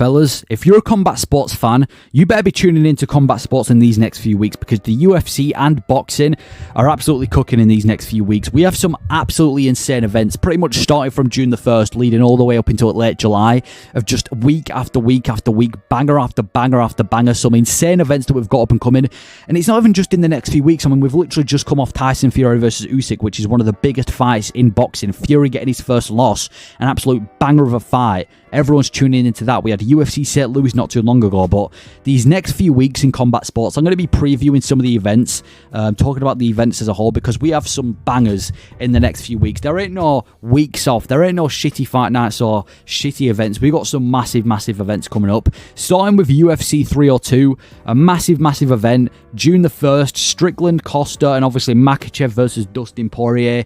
Fellas, if you're a combat sports fan, you better be tuning into combat sports in these next few weeks because the UFC and boxing are absolutely cooking in these next few weeks. We have some absolutely insane events, pretty much starting from June the 1st, leading all the way up until late July, of just week after week after week, banger after banger after banger, some insane events that we've got up and coming. And it's not even just in the next few weeks. I mean, we've literally just come off Tyson Fury versus Usyk, which is one of the biggest fights in boxing. Fury getting his first loss, an absolute banger of a fight. Everyone's tuning into that. We had UFC St. Louis not too long ago, but these next few weeks in combat sports, I'm going to be previewing some of the events, talking about the events as a whole, because we have some bangers in the next few weeks. There ain't no weeks off. There ain't no shitty fight nights or shitty events. We've got some massive, massive events coming up. Starting with UFC 302, a massive, massive event. June the 1st, Strickland, Costa, and obviously Makhachev versus Dustin Poirier.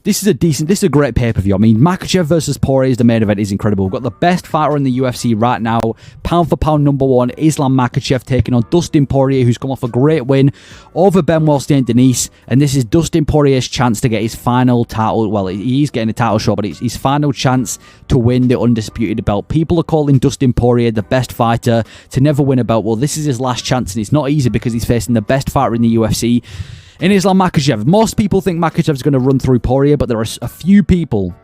This is a great pay-per-view. I mean, Makhachev versus Poirier is the main event, is incredible. We've got the best fighter in the UFC right now, pound for pound number one, Islam Makhachev, taking on Dustin Poirier, who's come off a great win over Benoit Saint Denis, and this is Dustin Poirier's chance to get his final title. Well, he's getting a title shot, but it's his final chance to win the undisputed belt. People are calling Dustin Poirier the best fighter to never win a belt. Well, this is his last chance, and it's not easy because he's facing the best fighter in the UFC. In Islam Makhachev, most people think Makhachev's going to run through Poirier, but there are a few people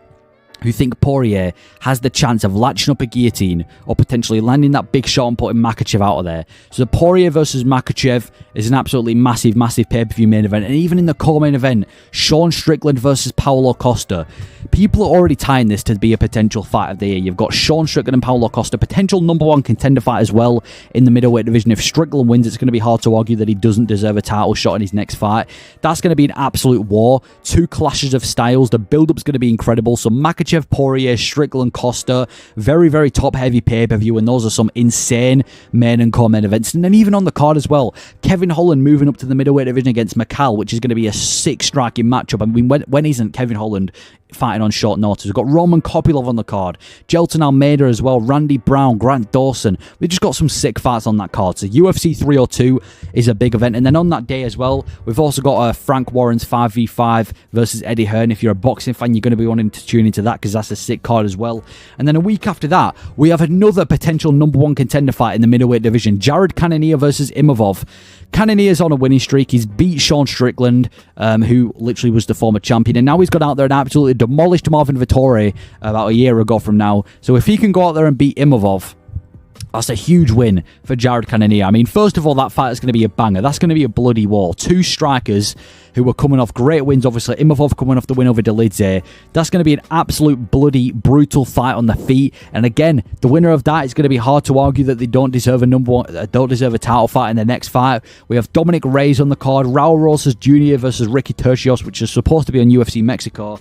who think Poirier has the chance of latching up a guillotine or potentially landing that big shot and putting Makhachev out of there. So the Poirier versus Makhachev is an absolutely massive, massive pay-per-view main event. And even in the co-main event, Sean Strickland versus Paulo Costa. People are already tying this to be a potential fight of the year. You've got Sean Strickland and Paulo Costa, potential number one contender fight as well in the middleweight division. If Strickland wins, it's going to be hard to argue that he doesn't deserve a title shot in his next fight. That's going to be an absolute war. Two clashes of styles. The build-up's going to be incredible. So Makhachev, Poirier, Strickland, Costa, very, very top-heavy pay-per-view, and those are some insane main and co-main events. And then even on the card as well, Kevin Holland moving up to the middleweight division against McCall, which is going to be a sick striking matchup. I mean, when isn't Kevin Holland fighting on short notice? We've got Roman Kopylov on the card, Jelton Almeida as well, Randy Brown, Grant Dawson. We've just got some sick fights on that card. So UFC 302 is a big event. And then on that day as well, we've also got Frank Warren's 5v5 versus Eddie Hearn. If you're a boxing fan, you're going to be wanting to tune into that because that's a sick card as well. And then a week after that, we have another potential number one contender fight in the middleweight division, Jared Cannonier versus Imavov. Cannonier's on a winning streak. He's beat Sean Strickland, who literally was the former champion, and now he's gone out there and absolutely demolished Marvin Vettori about a year ago from now. So if he can go out there and beat Imavov, that's a huge win for Jared Cannonier. I mean, first of all, that fight is going to be a banger. That's going to be a bloody war. Two strikers who were coming off great wins, obviously. Imavov coming off the win over Dolidze. That's going to be an absolute bloody, brutal fight on the feet. And again, the winner of that is going to be hard to argue that they don't deserve a title fight in the next fight. We have Dominic Reyes on the card, Raul Rosas Jr. versus Ricky Tercios, which is supposed to be on UFC Mexico.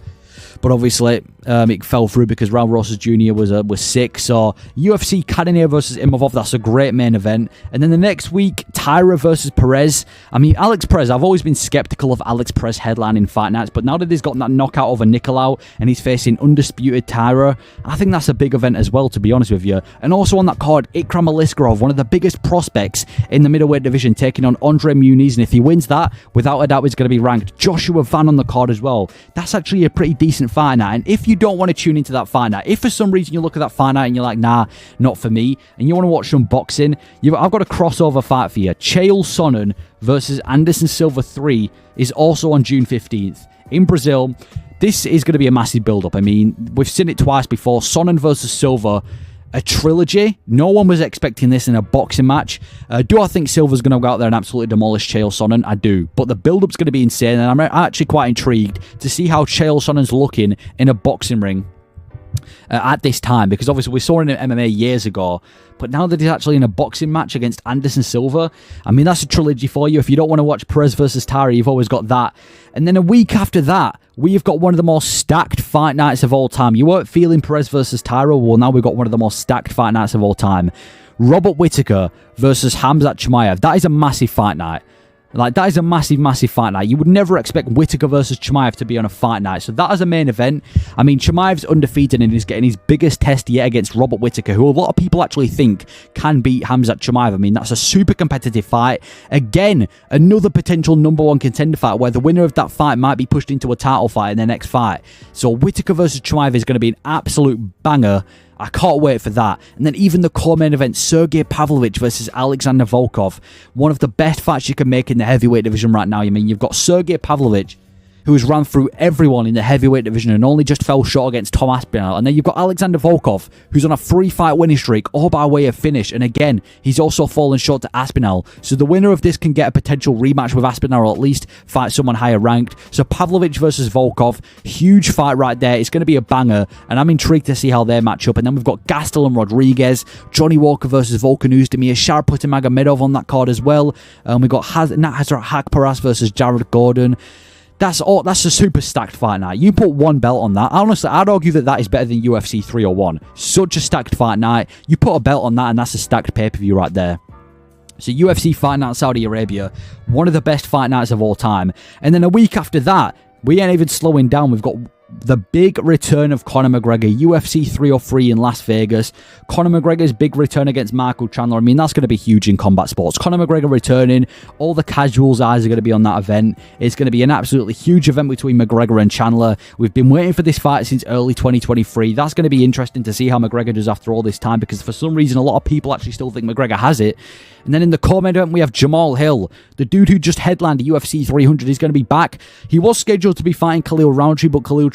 But obviously, it fell through because Raul Rosas Jr. was sick. So UFC Cannonier versus Imavov, that's a great main event. And then the next week, Taira versus Perez. I mean, Alex Perez, I've always been skeptical of Alex Perez headlining fight nights, but now that he's got that knockout over Nicolau and he's facing undisputed Taira, I think that's a big event as well, to be honest with you. And also on that card, Ikram Aliskerov, one of the biggest prospects in the middleweight division, taking on Andre Muniz. And if he wins that, without a doubt, he's going to be ranked. Joshua Van on the card as well. That's actually a pretty decent fight night. And if you don't want to tune into that fight night, if for some reason you look at that fight night and you're like, nah, not for me, and you want to watch some boxing, I've got a crossover fight for you. Chael Sonnen versus Anderson Silva 3 is also on June 15th in Brazil. This is going to be a massive build-up. I mean, we've seen it twice before. Sonnen versus Silva, a trilogy. No one was expecting this in a boxing match. Do I think Silva's going to go out there and absolutely demolish Chael Sonnen? I do. But the build-up's going to be insane, and I'm actually quite intrigued to see how Chael Sonnen's looking in a boxing ring at this time, because obviously we saw him in MMA years ago, but now that he's actually in a boxing match against Anderson Silva, I mean, that's a trilogy for you. If you don't want to watch Perez versus Taira, you've always got that. And then a week after that, we've got one of the most stacked fight nights of all time. You weren't feeling Perez versus Taira? Well, now we've got one of the most stacked fight nights of all time. Robert Whittaker versus Khamzat Chimaev. That is a massive fight night. Like, that is a massive, massive fight night. You would never expect Whittaker versus Chimaev to be on a fight night. So that is a main event. I mean, Chimaev's undefeated and is getting his biggest test yet against Robert Whittaker, who a lot of people actually think can beat Khamzat Chimaev. I mean, that's a super competitive fight. Again, another potential number one contender fight where the winner of that fight might be pushed into a title fight in their next fight. So Whittaker versus Chimaev is going to be an absolute banger. I can't wait for that. And then even the co-main event, Sergey Pavlovich versus Alexander Volkov. One of the best fights you can make in the heavyweight division right now. I mean, you've got Sergey Pavlovich, who has run through everyone in the heavyweight division and only just fell short against Tom Aspinall. And then you've got Alexander Volkov, who's on a 3-fight winning streak, all by way of finish. And again, he's also fallen short to Aspinall. So the winner of this can get a potential rematch with Aspinall, or at least fight someone higher ranked. So Pavlovich versus Volkov, huge fight right there. It's going to be a banger, and I'm intrigued to see how they match up. And then we've got Gastelum and Rodriguez, Johnny Walker versus Volkan Oezdemir, Shariput and Magomedov on that card as well. We've got Nat Hazrat Hakparas versus Jared Gordon. That's a super stacked fight night. You put one belt on that. Honestly, I'd argue that is better than UFC 301. Such a stacked fight night. You put a belt on that, and that's a stacked pay-per-view right there. So UFC Fight Night Saudi Arabia, one of the best fight nights of all time. And then a week after that, we ain't even slowing down. We've got the big return of Conor McGregor, UFC 303 in Las Vegas. Conor McGregor's big return against Michael Chandler. I mean, that's going to be huge in combat sports. Conor McGregor returning. All the casuals' eyes are going to be on that event. It's going to be an absolutely huge event between McGregor and Chandler. We've been waiting for this fight since early 2023. That's going to be interesting to see how McGregor does after all this time, because for some reason, a lot of people actually still think McGregor has it. And then in the co-main event, we have Jamal Hill, the dude who just headlined UFC 300. He's going to be back. He was scheduled to be fighting Khalil Roundtree, but Khalil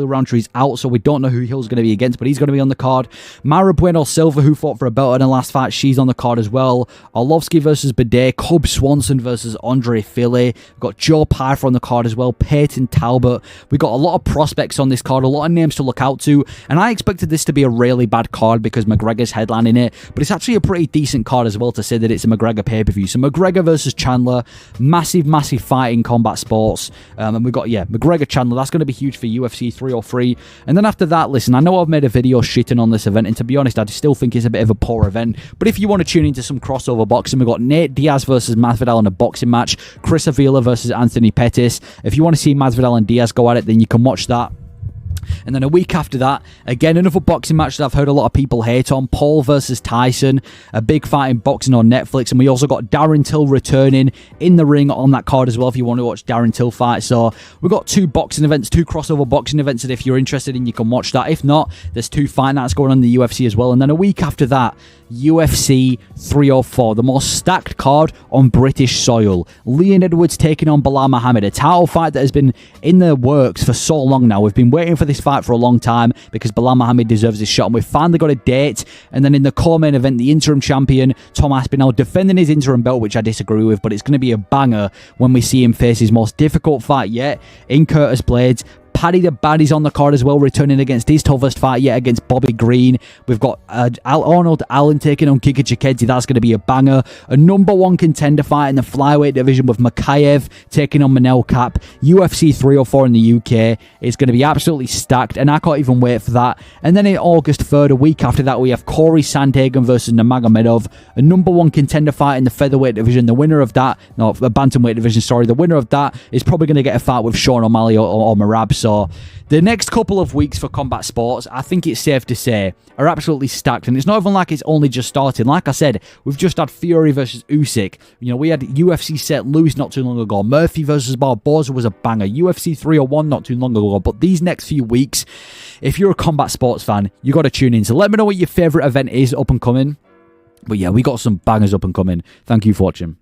Roundtree's out, so we don't know who Hill's going to be against, but he's going to be on the card. Mara Bueno Silva, who fought for a belt in the last fight, she's on the card as well. Arlovsky versus Bidet, Cub Swanson versus Andre Fili. We've got Joe Pyfer on the card as well, Peyton Talbot. We've got a lot of prospects on this card, a lot of names to look out to, and I expected this to be a really bad card because McGregor's headlining it, but it's actually a pretty decent card as well to say that it's a McGregor pay-per-view. So McGregor versus Chandler, massive fight in combat sports. And we've got, McGregor Chandler. That's going to be huge for UFC 303. And then after that, listen, I know I've made a video shitting on this event, and to be honest, I still think it's a bit of a poor event. But if you want to tune into some crossover boxing, we've got Nate Diaz versus Masvidal in a boxing match, Chris Avila versus Anthony Pettis. If you want to see Masvidal and Diaz go at it, then you can watch that. And then a week after that, again, another boxing match that I've heard a lot of people hate on, Paul versus Tyson, a big fight in boxing on Netflix. And we also got Darren Till returning in the ring on that card as well, if you want to watch Darren Till fight. So we've got two boxing events, two crossover boxing events, and if you're interested in, you can watch that. If not, there's two fight nights going on in the UFC as well. And then a week after that, UFC 304, the most stacked card on British soil. Leon Edwards taking on Bilal Muhammad, a title fight that has been in the works for so long now. We've been waiting for this fight for a long time because Bilal Muhammad deserves this shot, and we've finally got a date. And then in the co-main event, the interim champion Tom Aspinall defending his interim belt, which I disagree with, but it's going to be a banger when we see him face his most difficult fight yet in Curtis Blades. Paddy the Baddy's on the card as well, returning against his toughest fight yet against Bobby Green. We've got Arnold Allen taking on Kika Chikadze. That's going to be a banger. A number one contender fight in the flyweight division with Makayev taking on Manel Kape. UFC 304 in the UK. It's going to be absolutely stacked, and I can't even wait for that. And then in August 3rd, a week after that, we have Corey Sandhagen versus Nurmagomedov. A number one contender fight in the featherweight division. The winner of that, no, the bantamweight division, sorry. The winner of that is probably going to get a fight with Sean O'Malley or Merab. So the next couple of weeks for combat sports, I think it's safe to say, are absolutely stacked. And it's not even like it's only just starting. Like I said, we've just had Fury versus Usyk. You know, we had UFC St. Louis not too long ago. Murphy versus Barboza was a banger. UFC 301 not too long ago. But these next few weeks, if you're a combat sports fan, you got to tune in. So let me know what your favourite event is up and coming. But yeah, we got some bangers up and coming. Thank you for watching.